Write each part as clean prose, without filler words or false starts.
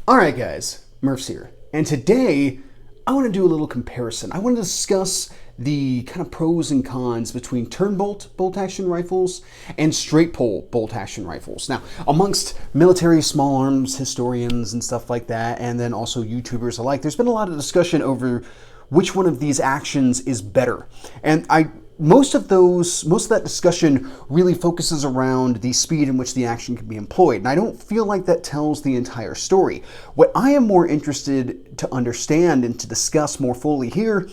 Alright guys, Murph's here, and today I want to do a little comparison. I want to discuss the kind of pros and cons between turn-bolt bolt-action rifles and straight-pull bolt-action rifles. Now, amongst military small arms historians and stuff like that, and then also YouTubers alike, there's been a lot of discussion over which one of these actions is better. And most of that discussion really focuses around the speed in which the action can be employed. And I don't feel like that tells the entire story. What I am more interested to understand and to discuss more fully here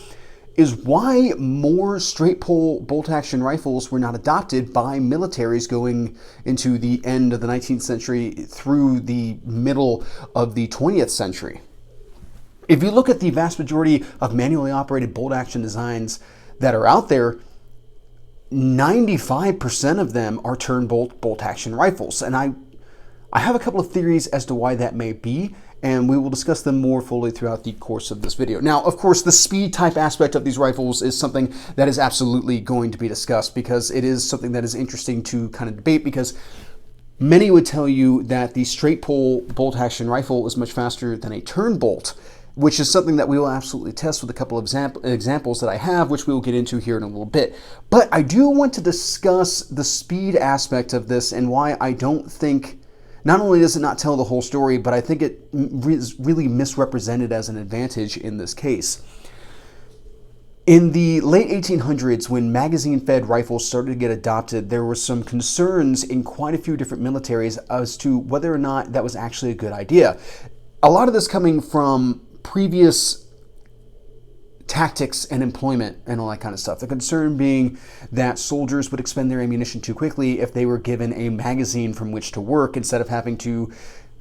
is why more straight pull bolt action rifles were not adopted by militaries going into the end of the 19th century through the middle of the 20th century. If you look at the vast majority of manually operated bolt action designs that are out there, 95% of them are turn bolt action rifles. And I have a couple of theories as to why that may be, and we will discuss them more fully throughout the course of this video. Now, of course, the speed type aspect of these rifles is something that is absolutely going to be discussed because it is something that is interesting to kind of debate, because many would tell you that the straight pull bolt action rifle is much faster than a turn bolt, which is something that we will absolutely test with a couple of examples that I have, which we will get into here in a little bit. But I do want to discuss the speed aspect of this and why I don't think, not only does it not tell the whole story, but I think it is really misrepresented as an advantage in this case. In the late 1800s, when magazine-fed rifles started to get adopted, there were some concerns in quite a few different militaries as to whether or not that was actually a good idea. A lot of this coming from previous tactics and employment and all that kind of stuff. The concern being that soldiers would expend their ammunition too quickly if they were given a magazine from which to work instead of having to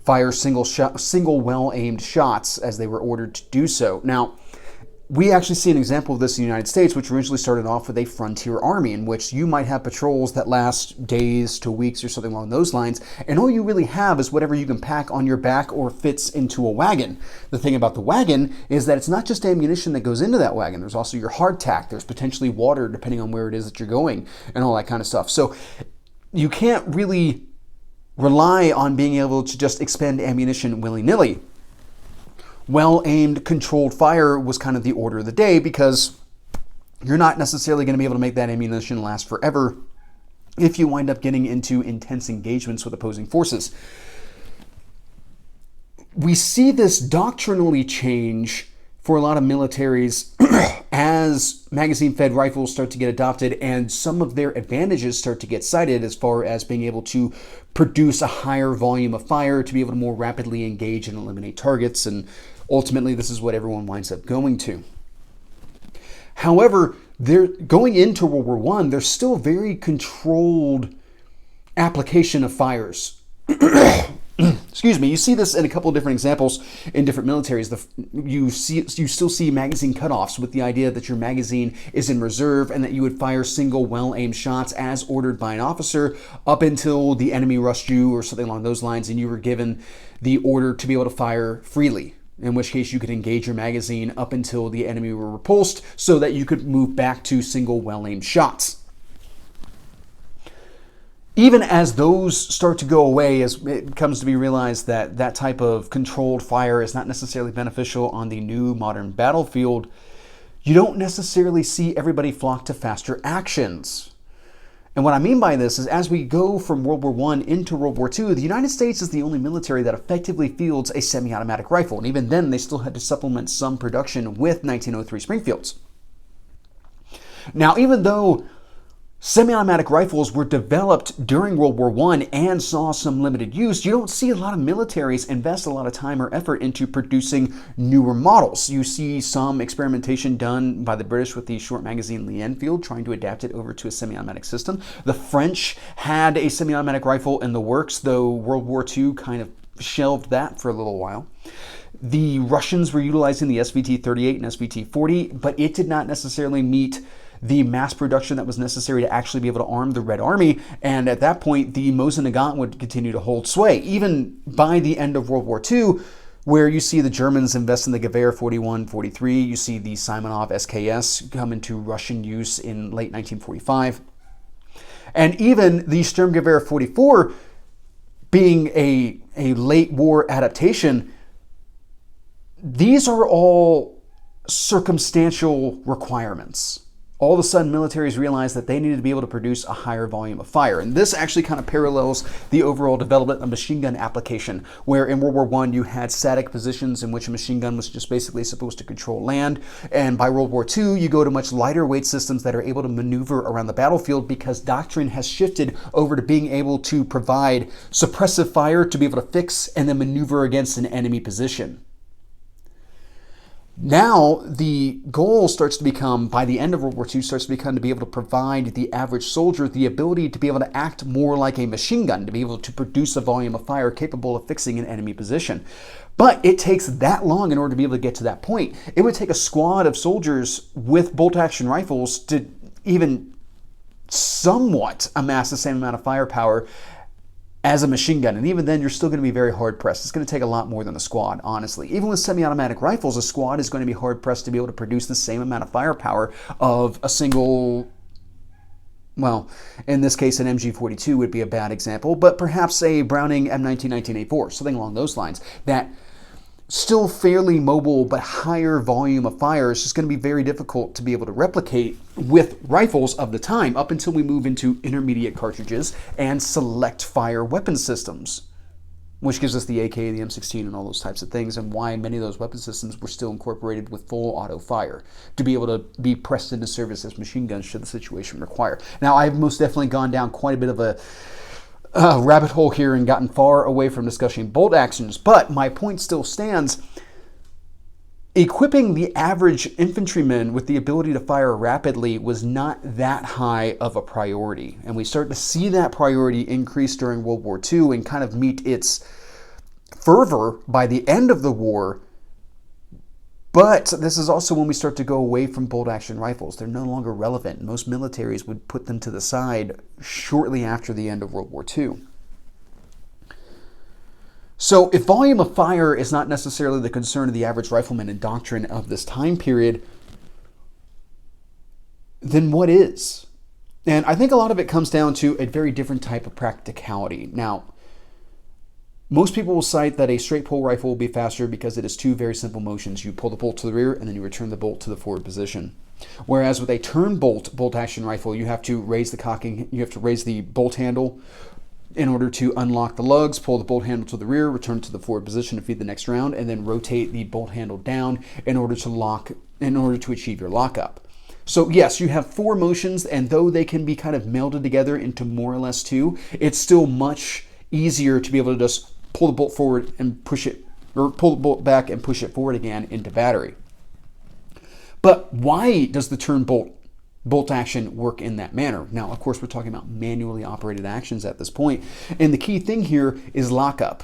fire single well-aimed shots as they were ordered to do so. Now, we actually see an example of this in the United States, which originally started off with a frontier army in which you might have patrols that last days to weeks or something along those lines, and all you really have is whatever you can pack on your back or fits into a wagon. The thing about the wagon is that it's not just ammunition that goes into that wagon. There's also your hardtack. There's potentially water depending on where it is that you're going and all that kind of stuff. So you can't really rely on being able to just expend ammunition willy-nilly. Well-aimed, controlled fire was kind of the order of the day, because you're not necessarily going to be able to make that ammunition last forever if you wind up getting into intense engagements with opposing forces. We see this doctrinally change for a lot of militaries as magazine-fed rifles start to get adopted and some of their advantages start to get cited as far as being able to produce a higher volume of fire, to be able to more rapidly engage and eliminate targets, and ultimately this is what everyone winds up going to. However, they're going into World War I, there's still very controlled application of fires. Excuse me. You see this in a couple of different examples in different militaries. You still see magazine cutoffs with the idea that your magazine is in reserve and that you would fire single well-aimed shots as ordered by an officer up until the enemy rushed you or something along those lines, and you were given the order to be able to fire freely, in which case you could engage your magazine up until the enemy were repulsed so that you could move back to single well-aimed shots. Even as those start to go away, as it comes to be realized that that type of controlled fire is not necessarily beneficial on the new modern battlefield, you don't necessarily see everybody flock to faster actions. And what I mean by this is, as we go from World War I into World War II, the United States is the only military that effectively fields a semi-automatic rifle. And even then, they still had to supplement some production with 1903 Springfields. Now, even though semi-automatic rifles were developed during World War I and saw some limited use, you don't see a lot of militaries invest a lot of time or effort into producing newer models. You see some experimentation done by the British with the short magazine Lee Enfield, trying to adapt it over to a semi-automatic system. The French had a semi-automatic rifle in the works, though World War II kind of shelved that for a little while. The Russians were utilizing the SVT-38 and SVT-40, but it did not necessarily meet the mass production that was necessary to actually be able to arm the Red Army, and at that point the Mosin Nagant would continue to hold sway. Even by the end of World War II, where you see the Germans invest in the Gewehr 41-43, you see the Simonov SKS come into Russian use in late 1945, and even the Sturmgewehr 44 being a late war adaptation, these are all circumstantial requirements. All of a sudden, militaries realized that they needed to be able to produce a higher volume of fire. And this actually kind of parallels the overall development of machine gun application, where in World War I, you had static positions in which a machine gun was just basically supposed to control land. And by World War II, you go to much lighter weight systems that are able to maneuver around the battlefield because doctrine has shifted over to being able to provide suppressive fire to be able to fix and then maneuver against an enemy position. Now, the goal starts to become, by the end of World War II, starts to become to be able to provide the average soldier the ability to be able to act more like a machine gun, to be able to produce a volume of fire capable of fixing an enemy position. But it takes that long in order to be able to get to that point. It would take a squad of soldiers with bolt-action rifles to even somewhat amass the same amount of firepower as a machine gun. And even then, you're still going to be very hard-pressed. It's going to take a lot more than a squad, honestly. Even with semi-automatic rifles, a squad is going to be hard-pressed to be able to produce the same amount of firepower of a single, well, in this case, an MG42 would be a bad example, but perhaps a Browning M19 1984, something along those lines, that still fairly mobile but higher volume of fire is just going to be very difficult to be able to replicate with rifles of the time up until we move into intermediate cartridges and select fire weapon systems, which gives us the AK, the M16, and all those types of things, and why many of those weapon systems were still incorporated with full auto fire to be able to be pressed into service as machine guns should the situation require. Now, I've most definitely gone down quite a bit of a rabbit hole here and gotten far away from discussing bolt actions, but my point still stands. Equipping the average infantryman with the ability to fire rapidly was not that high of a priority, and we start to see that priority increase during World War II and kind of meet its fervor by the end of the war. But this is also when we start to go away from bolt-action rifles. They're no longer relevant. Most militaries would put them to the side shortly after the end of World War II. So if volume of fire is not necessarily the concern of the average rifleman in doctrine of this time period, then what is? And I think a lot of it comes down to a very different type of practicality. Now, most people will cite that a straight pull rifle will be faster because it is two very simple motions. You pull the bolt to the rear and then you return the bolt to the forward position. Whereas with a turn bolt action rifle, you have to raise the bolt handle in order to unlock the lugs, pull the bolt handle to the rear, return to the forward position to feed the next round, and then rotate the bolt handle down in order to achieve your lockup. So yes, you have four motions, and though they can be kind of melded together into more or less two, it's still much easier to be able to just pull the bolt forward and push it, or pull the bolt back and push it forward again into battery. But why does the turn bolt action work in that manner? Now, of course, we're talking about manually operated actions at this point, and the key thing here is lockup.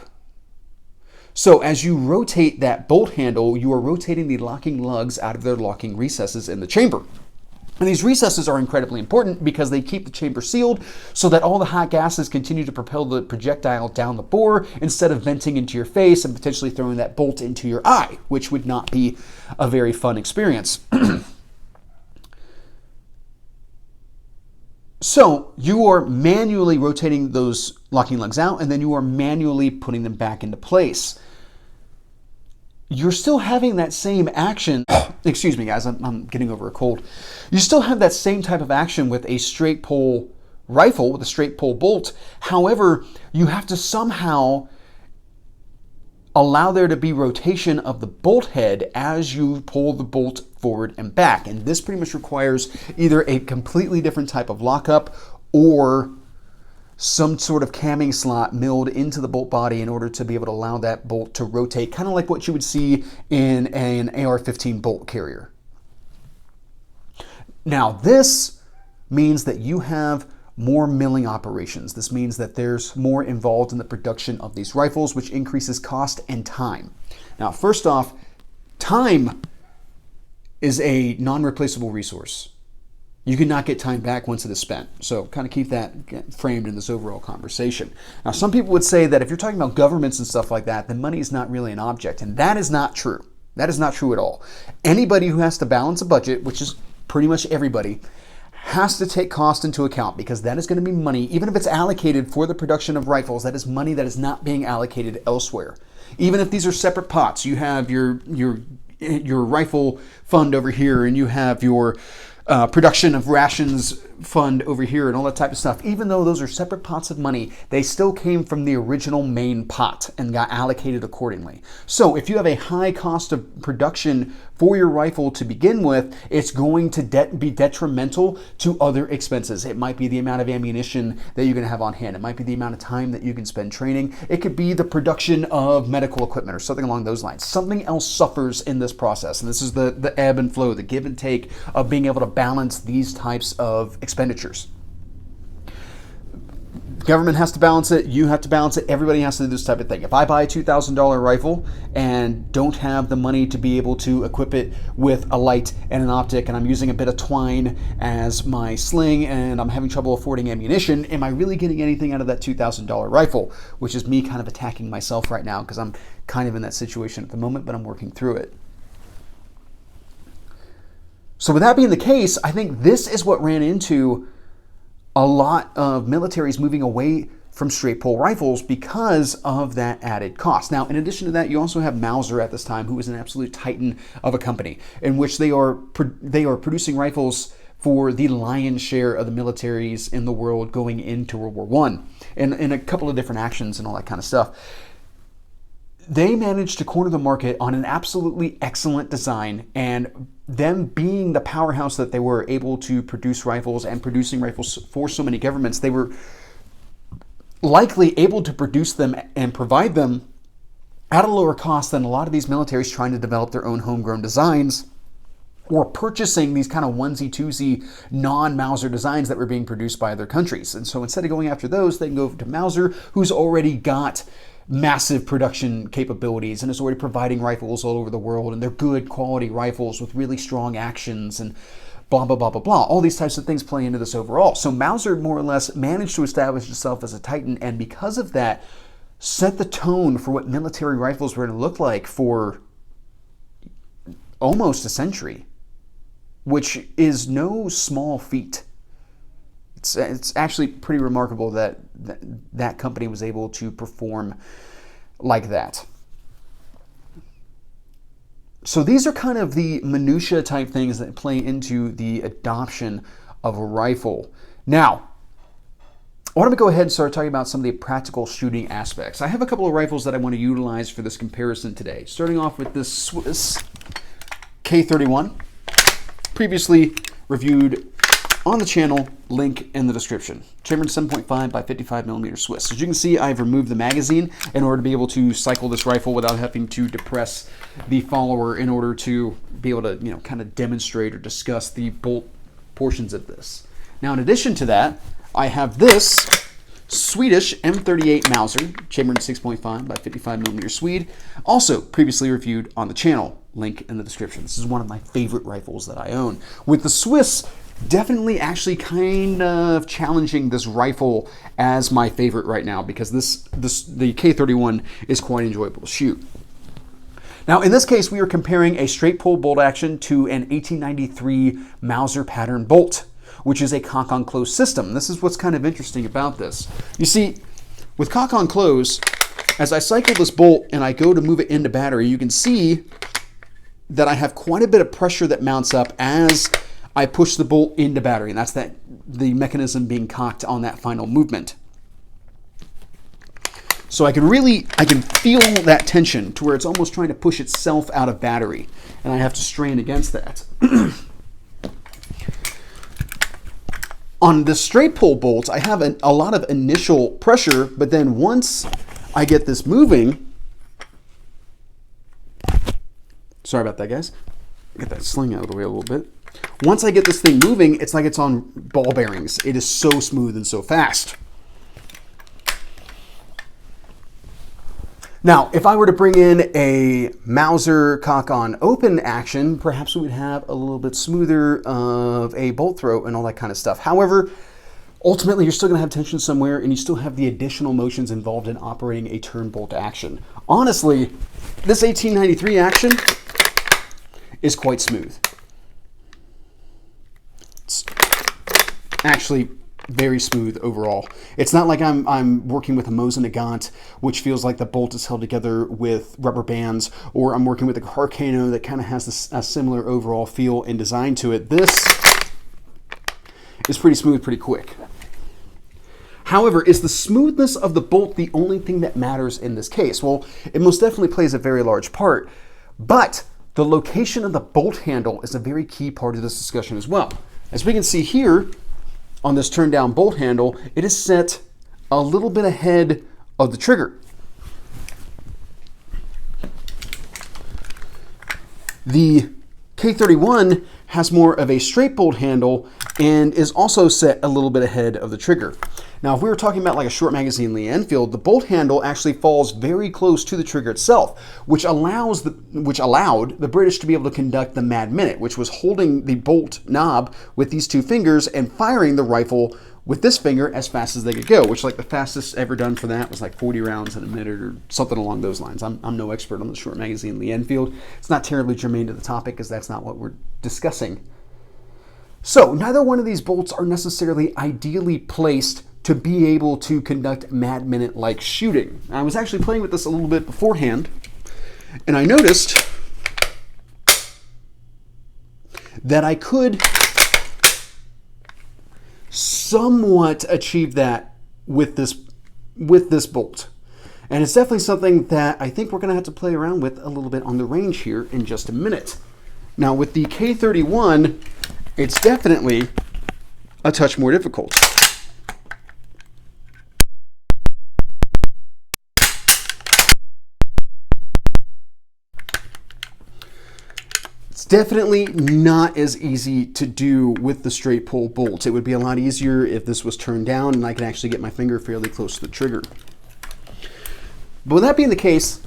So as you rotate that bolt handle, you are rotating the locking lugs out of their locking recesses in the chamber. And these recesses are incredibly important because they keep the chamber sealed so that all the hot gases continue to propel the projectile down the bore instead of venting into your face and potentially throwing that bolt into your eye, which would not be a very fun experience. So you are manually rotating those locking lugs out, and then you are manually putting them back into place. You're still having that same action. Excuse me, guys, I'm getting over a cold. You still have that same type of action with a straight pull rifle, with a straight pull bolt. However, you have to somehow allow there to be rotation of the bolt head as you pull the bolt forward and back. And this pretty much requires either a completely different type of lockup or some sort of camming slot milled into the bolt body in order to be able to allow that bolt to rotate, kind of like what you would see in an AR-15 bolt carrier. Now, this means that you have more milling operations. This means that there's more involved in the production of these rifles, which increases cost and time. Now, first off, time is a non-replaceable resource. You cannot get time back once it is spent. So kind of keep that framed in this overall conversation. Now, some people would say that if you're talking about governments and stuff like that, then money is not really an object. And that is not true. That is not true at all. Anybody who has to balance a budget, which is pretty much everybody, has to take cost into account, because that is going to be money, even if it's allocated for the production of rifles, that is money that is not being allocated elsewhere. Even if these are separate pots, you have your rifle fund over here, and you have your production of rations fund over here, and all that type of stuff. Even though those are separate pots of money, they still came from the original main pot and got allocated accordingly. So if you have a high cost of production for your rifle to begin with, it's going to be detrimental to other expenses. It might be the amount of ammunition that you're going to have on hand. It might be the amount of time that you can spend training. It could be the production of medical equipment or something along those lines. Something else suffers in this process, and this is the ebb and flow, the give and take of being able to balance these types of expenditures. Government has to balance it. You have to balance it. Everybody has to do this type of thing. If I buy a $2,000 rifle and don't have the money to be able to equip it with a light and an optic, and I'm using a bit of twine as my sling, and I'm having trouble affording ammunition, am I really getting anything out of that $2,000 rifle? Which is me kind of attacking myself right now, because I'm kind of in that situation at the moment, but I'm working through it. So with that being the case, I think this is what ran into a lot of militaries moving away from straight pull rifles because of that added cost. Now, in addition to that, you also have Mauser at this time, who is an absolute titan of a company, in which they are producing rifles for the lion's share of the militaries in the world going into World War I, and in a couple of different actions and all that kind of stuff. They managed to corner the market on an absolutely excellent design, and them being the powerhouse that they were, able to produce rifles and producing rifles for so many governments, they were likely able to produce them and provide them at a lower cost than a lot of these militaries trying to develop their own homegrown designs, or purchasing these kind of onesie-twosie non-Mauser designs that were being produced by other countries. And so instead of going after those, they can go to Mauser, who's already got massive production capabilities and is already providing rifles all over the world, and they're good quality rifles with really strong actions and blah, blah, blah, blah, blah. All these types of things play into this overall. So Mauser more or less managed to establish itself as a titan, and because of that, set the tone for what military rifles were going to look like for almost a century, which is no small feat. It's actually pretty remarkable that that company was able to perform like that. So these are kind of the minutia type things that play into the adoption of a rifle. Now, I want to go ahead and start talking about some of the practical shooting aspects. I have a couple of rifles that I want to utilize for this comparison today. Starting off with this Swiss K31, previously reviewed on the channel, link in the description. Chambered 7.5 by 55 millimeter Swiss. As you can see, I've removed the magazine in order to be able to cycle this rifle without having to depress the follower in order to be able to, kind of demonstrate or discuss the bolt portions of this. Now, in addition to that, I have this Swedish M38 Mauser, chambered 6.5 by 55 millimeter Swede, also previously reviewed on the channel. Link in the description. This is one of my favorite rifles that I own. With the Swiss definitely actually kind of challenging this rifle as my favorite right now, because the K31 is quite enjoyable to shoot. Now, in this case, we are comparing a straight pull bolt action to an 1893 Mauser pattern bolt, which is a cock-on close system. This is what's kind of interesting about this. You see, with cock-on close, as I cycle this bolt and I go to move it into battery, you can see that I have quite a bit of pressure that mounts up as I push the bolt into battery, and that's the mechanism being cocked on that final movement. So I can feel that tension to where it's almost trying to push itself out of battery, and I have to strain against that. On the straight pull bolts, I have a lot of initial pressure, but then once I get this moving, sorry about that, guys. Get that sling out of the way a little bit. Once I get this thing moving, it's like it's on ball bearings. It is so smooth and so fast. Now, if I were to bring in a Mauser cock-on open action, perhaps we would have a little bit smoother of a bolt throw and all that kind of stuff. However, ultimately, you're still going to have tension somewhere, and you still have the additional motions involved in operating a turn bolt action. Honestly, this 1893 action is quite smooth. It's actually very smooth overall. It's not like I'm working with a Mauser Nagant, which feels like the bolt is held together with rubber bands, or I'm working with a Carcano that kind of has a similar overall feel and design to it. This is pretty smooth, pretty quick. However, is the smoothness of the bolt the only thing that matters in this case? Well, it most definitely plays a very large part, but the location of the bolt handle is a very key part of this discussion as well. As we can see here on this turn down bolt handle, it is set a little bit ahead of the trigger. The K31 has more of a straight bolt handle and is also set a little bit ahead of the trigger. Now, if we were talking about like a short magazine Lee Enfield, the bolt handle actually falls very close to the trigger itself, which allowed the British to be able to conduct the Mad Minute, which was holding the bolt knob with these two fingers and firing the rifle with this finger as fast as they could go, which like the fastest ever done for that was like 40 rounds in a minute or something along those lines. I'm no expert on the short magazine Lee Enfield. It's not terribly germane to the topic because that's not what we're discussing. So neither one of these bolts are necessarily ideally placed to be able to conduct Mad Minute-like shooting. I was actually playing with this a little bit beforehand, and I noticed that I could somewhat achieve that with this bolt. And it's definitely something that I think we're going to have to play around with a little bit on the range here in just a minute. Now with the K31, it's definitely a touch more difficult. It's definitely not as easy to do with the straight pull bolt. It would be a lot easier if this was turned down and I could actually get my finger fairly close to the trigger. But with that being the case,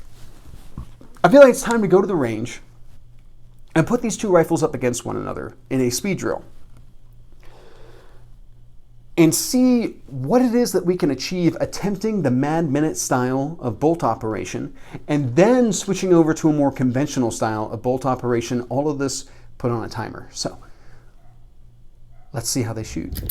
I feel like it's time to go to the range and put these two rifles up against one another in a speed drill and see what it is that we can achieve attempting the Mad Minute style of bolt operation and then switching over to a more conventional style of bolt operation, all of this put on a timer. So let's see how they shoot.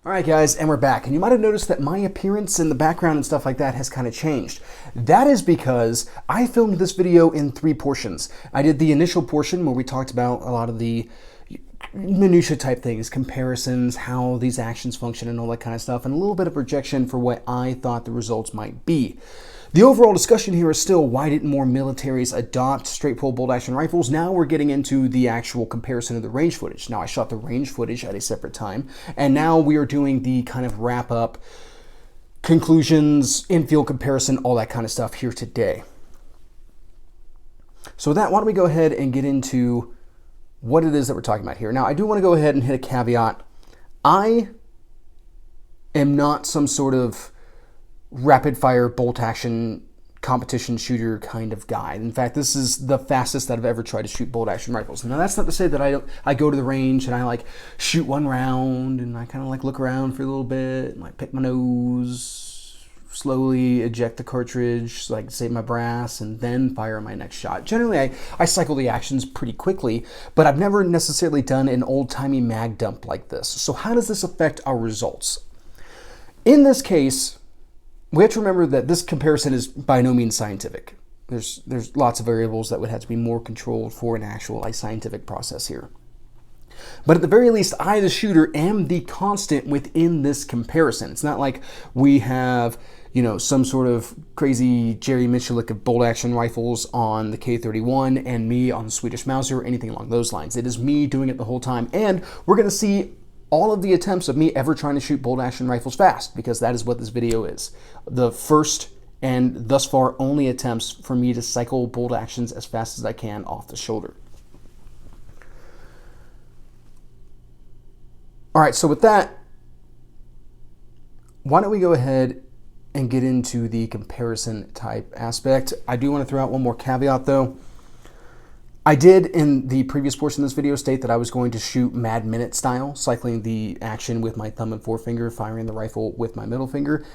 All right, guys, and we're back. And you might have noticed that my appearance in the background and stuff like that has kind of changed. That is because I filmed this video in 3 portions. I did the initial portion where we talked about a lot of the minutia type things, comparisons, how these actions function and all that kind of stuff, and a little bit of projection for what I thought the results might be. The overall discussion here is still, why didn't more militaries adopt straight pull bolt action rifles? Now we're getting into the actual comparison of the range footage. Now I shot the range footage at a separate time, and now we are doing the kind of wrap up, conclusions, in-field comparison, all that kind of stuff here today. So with that, why don't we go ahead and get into what it is that we're talking about here. Now I do want to go ahead and hit a caveat. I am not some sort of rapid fire bolt action competition shooter kind of guy. In fact, this is the fastest that I've ever tried to shoot bolt action rifles. Now that's not to say that I go to the range and I like shoot one round and I kind of like look around for a little bit and like pick my nose, slowly eject the cartridge, like save my brass, and then fire my next shot. Generally, I cycle the actions pretty quickly, but I've never necessarily done an old-timey mag dump like this. So how does this affect our results? In this case, we have to remember that this comparison is by no means scientific. There's lots of variables that would have to be more controlled for an actual scientific process here. But at the very least, I, the shooter, am the constant within this comparison. It's not like we have, some sort of crazy Jerry Michalik of bolt action rifles on the K31 and me on the Swedish Mauser or anything along those lines. It is me doing it the whole time, and we're going to see all of the attempts of me ever trying to shoot bolt action rifles fast, because that is what this video is. The first and thus far only attempts for me to cycle bolt actions as fast as I can off the shoulder. All right, so with that, why don't we go ahead and get into the comparison type aspect. I do want to throw out one more caveat though. I did in the previous portion of this video state that I was going to shoot mad minute style, cycling the action with my thumb and forefinger, firing the rifle with my middle finger.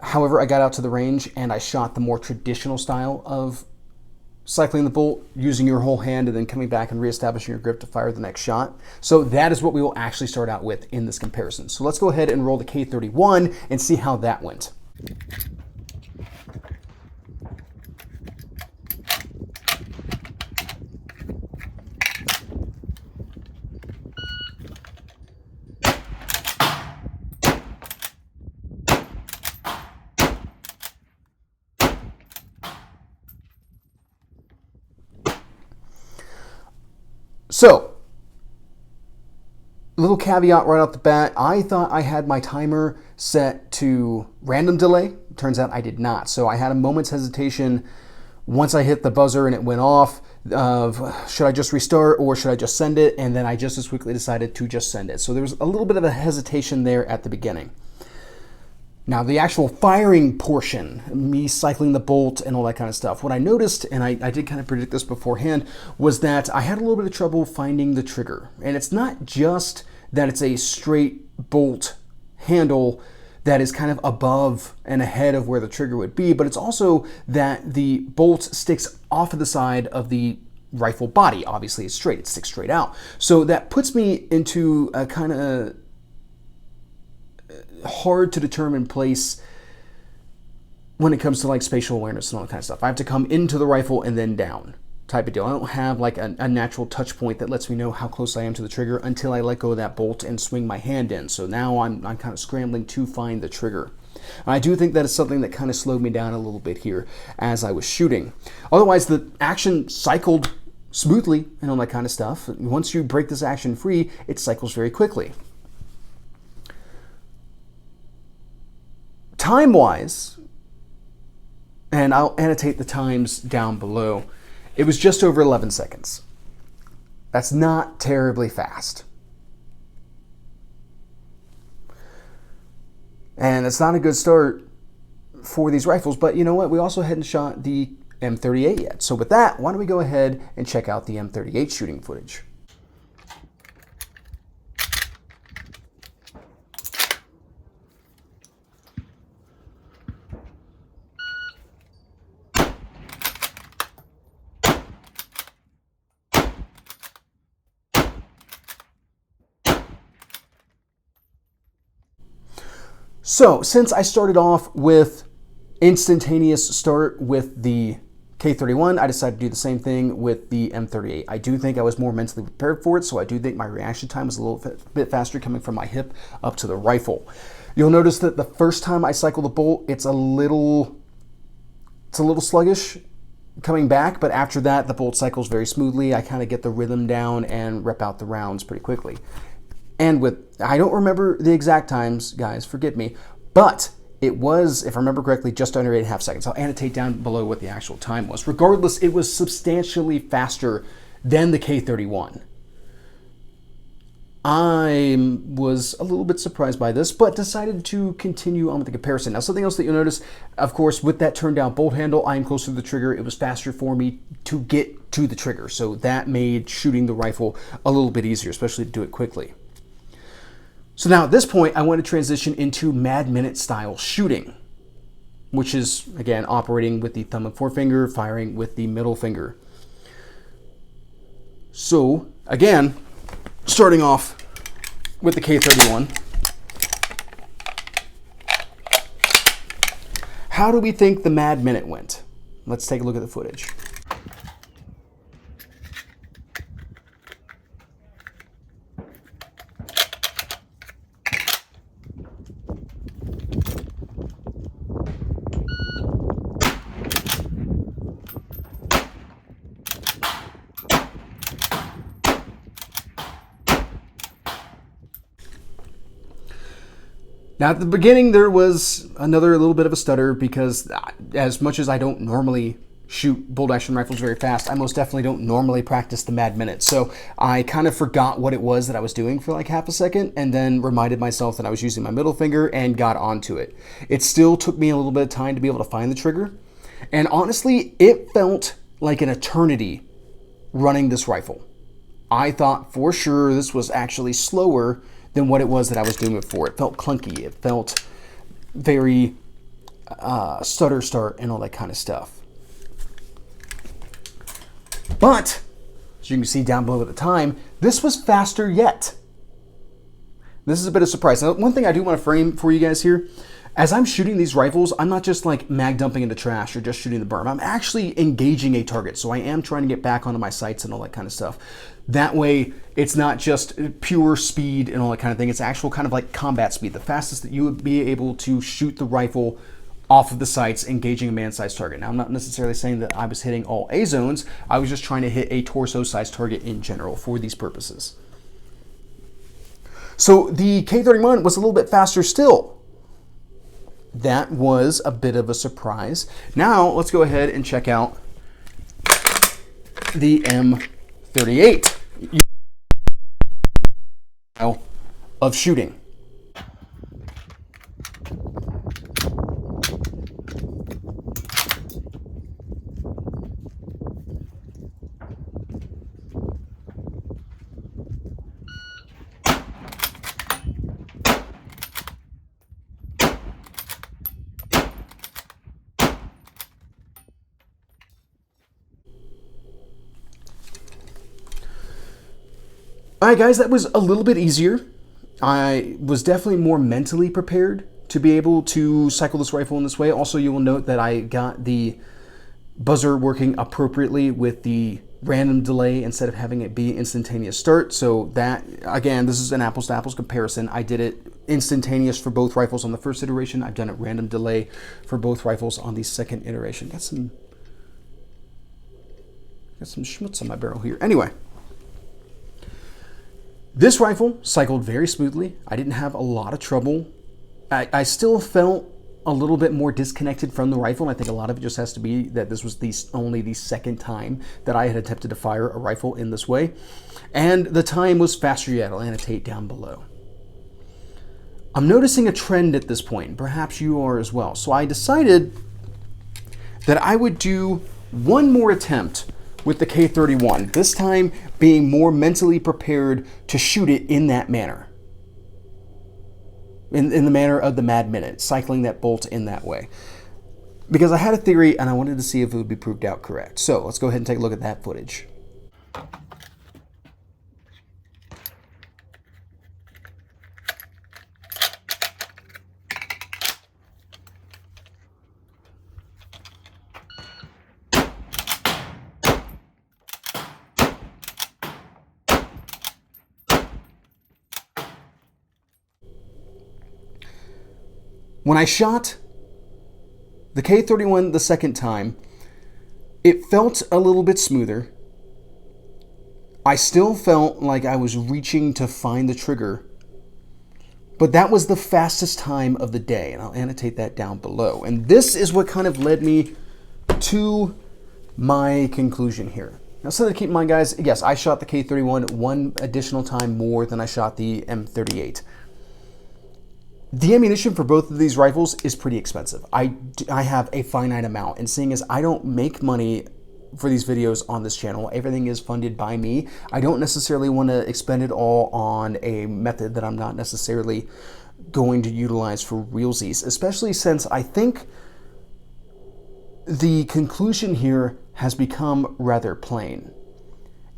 However, I got out to the range and I shot the more traditional style of cycling the bolt, using your whole hand and then coming back and reestablishing your grip to fire the next shot. So that is what we will actually start out with in this comparison. So let's go ahead and roll the K31 and see how that went. So, little caveat right off the bat, I thought I had my timer set to random delay. Turns out I did not. So I had a moment's hesitation once I hit the buzzer and it went off of should I just restart or should I just send it? And then I just as quickly decided to just send it. So there was a little bit of a hesitation there at the beginning. Now the actual firing portion, me cycling the bolt and all that kind of stuff, what I noticed, and I did kind of predict this beforehand, was that I had a little bit of trouble finding the trigger. And it's not just that it's a straight bolt handle that is kind of above and ahead of where the trigger would be, but it's also that the bolt sticks off of the side of the rifle body. Obviously it's straight, it sticks straight out. So that puts me into a kind of hard to determine place when it comes to like spatial awareness and all that kind of stuff. I have to come into the rifle and then down type of deal. I don't have like a natural touch point that lets me know how close I am to the trigger until I let go of that bolt and swing my hand in. So now I'm kind of scrambling to find the trigger. And I do think that is something that kind of slowed me down a little bit here as I was shooting. Otherwise, the action cycled smoothly and all that kind of stuff. Once you break this action free, it cycles very quickly. Time-wise, and I'll annotate the times down below, it was just over 11 seconds. That's not terribly fast. And it's not a good start for these rifles, but you know what? We also hadn't shot the M38 yet. So with that, why don't we go ahead and check out the M38 shooting footage. So since I started off with instantaneous start with the K31, I decided to do the same thing with the M38. I do think I was more mentally prepared for it, so I do think my reaction time was a little bit faster coming from my hip up to the rifle. You'll notice that the first time I cycle the bolt, it's a little sluggish coming back, but after that, the bolt cycles very smoothly. I kind of get the rhythm down and rep out the rounds pretty quickly. And with, I don't remember the exact times, guys, forgive me, but it was, if I remember correctly, just under 8.5 seconds. I'll annotate down below what the actual time was. Regardless, it was substantially faster than the K31. I was a little bit surprised by this, but decided to continue on with the comparison. Now, something else that you'll notice, of course, with that turned down bolt handle, I am closer to the trigger. It was faster for me to get to the trigger. So that made shooting the rifle a little bit easier, especially to do it quickly. So now at this point, I want to transition into mad minute style shooting, which is, again, operating with the thumb and forefinger, firing with the middle finger. So, again, starting off with the K31. How do we think the mad minute went? Let's take a look at the footage. Now, at the beginning, there was another little bit of a stutter because as much as I don't normally shoot bolt-action rifles very fast, I most definitely don't normally practice the mad minute. So I kind of forgot what it was that I was doing for like half a second and then reminded myself that I was using my middle finger and got onto it. It still took me a little bit of time to be able to find the trigger. And honestly, it felt like an eternity running this rifle. I thought for sure this was actually slower than what it was that I was doing before. It felt clunky. It felt very stutter start and all that kind of stuff. But, as you can see down below at the time, this was faster yet. This is a bit of a surprise. Now, one thing I do want to frame for you guys here, as I'm shooting these rifles, I'm not just like mag dumping into trash or just shooting the berm. I'm actually engaging a target. So I am trying to get back onto my sights and all that kind of stuff. That way, it's not just pure speed and all that kind of thing. It's actual kind of like combat speed. The fastest that you would be able to shoot the rifle off of the sights, engaging a man-sized target. Now, I'm not necessarily saying that I was hitting all A zones. I was just trying to hit a torso-sized target in general for these purposes. So the K31 was a little bit faster still. That was a bit of a surprise. Now, let's go ahead and check out the M38 of shooting. All right, guys, that was a little bit easier. I was definitely more mentally prepared to be able to cycle this rifle in this way. Also, you will note that I got the buzzer working appropriately with the random delay instead of having it be instantaneous start. So that, again, this is an apples to apples comparison. I did it instantaneous for both rifles on the first iteration. I've done it random delay for both rifles on the second iteration. Got some schmutz on my barrel here. Anyway. This rifle cycled very smoothly. I didn't have a lot of trouble. I still felt a little bit more disconnected from the rifle, and I think a lot of it just has to be that this was only the second time that I had attempted to fire a rifle in this way. And the time was faster yet. I'll annotate down below. I'm noticing a trend at this point. Perhaps you are as well. So I decided that I would do one more attempt with the K31, this time being more mentally prepared to shoot it in that manner. In the manner of the Mad Minute, cycling that bolt in that way. Because I had a theory and I wanted to see if it would be proved out correct. So let's go ahead and take a look at that footage. When I shot the K31 the second time, it felt a little bit smoother. I still felt like I was reaching to find the trigger, but that was the fastest time of the day, and I'll annotate that down below. And this is what kind of led me to my conclusion here. Now, something to keep in mind, guys, yes, I shot the K31 one additional time more than I shot the M38. The ammunition for both of these rifles is pretty expensive. I have a finite amount, and seeing as I don't make money for these videos on this channel, everything is funded by me, I don't necessarily want to expend it all on a method that I'm not necessarily going to utilize for realsies, especially since I think the conclusion here has become rather plain.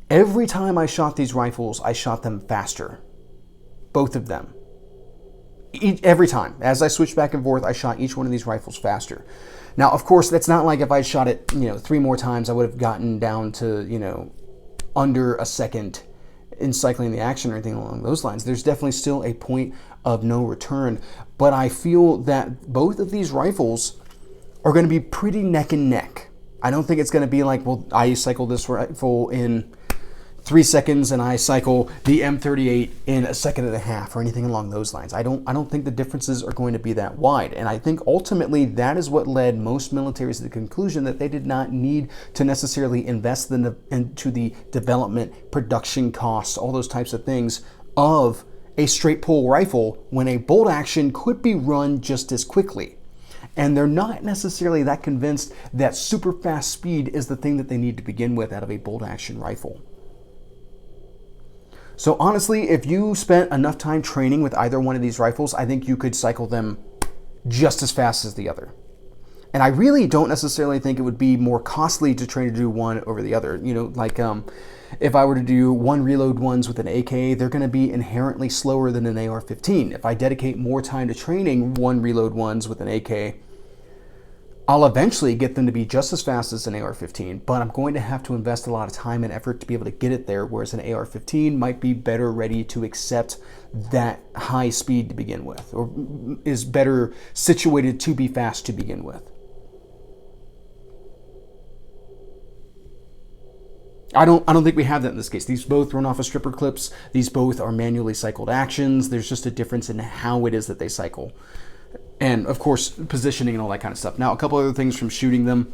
Every time I shot these rifles, I shot them faster. Both of them. Every time. As I switched back and forth, I shot each one of these rifles faster. Now, of course, that's not like if I shot it, 3 more times, I would have gotten down to, under a second in cycling the action or anything along those lines. There's definitely still a point of no return. But I feel that both of these rifles are going to be pretty neck and neck. I don't think it's going to be like, well, I cycled this rifle in 3 seconds and I cycle the M38 in 1.5 seconds or anything along those lines. I don't think the differences are going to be that wide. And I think ultimately that is what led most militaries to the conclusion that they did not need to necessarily invest into the development, production costs, all those types of things of a straight pull rifle when a bolt action could be run just as quickly. And they're not necessarily that convinced that super fast speed is the thing that they need to begin with out of a bolt action rifle. So honestly, if you spent enough time training with either one of these rifles, I think you could cycle them just as fast as the other. And I really don't necessarily think it would be more costly to train to do one over the other. You know, like if I were to do one reload ones with an AK, they're going to be inherently slower than an AR-15. If I dedicate more time to training one reload ones with an AK, I'll eventually get them to be just as fast as an AR-15, but I'm going to have to invest a lot of time and effort to be able to get it there, whereas an AR-15 might be better ready to accept that high speed to begin with, or is better situated to be fast to begin with. I don't think we have that in this case. These both run off of stripper clips. These both are manually cycled actions. There's just a difference in how it is that they cycle. And of course, positioning and all that kind of stuff. Now, a couple other things from shooting them.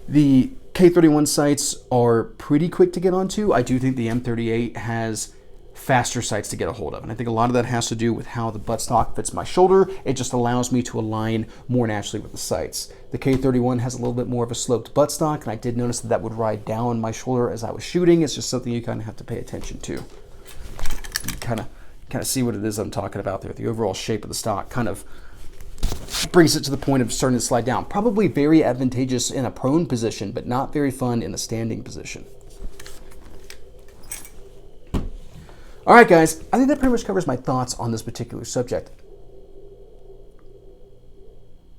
The K31 sights are pretty quick to get onto. I do think the M38 has faster sights to get a hold of. And I think a lot of that has to do with how the buttstock fits my shoulder. It just allows me to align more naturally with the sights. The K31 has a little bit more of a sloped buttstock, and I did notice that would ride down my shoulder as I was shooting. It's just something you kind of have to pay attention to. You kind of see what it is I'm talking about there. The overall shape of the stock kind of brings it to the point of starting to slide down. Probably very advantageous in a prone position, but not very fun in a standing position. All right, guys, I think that pretty much covers my thoughts on this particular subject.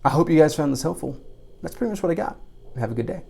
I hope you guys found this helpful. That's pretty much what I got. Have a good day.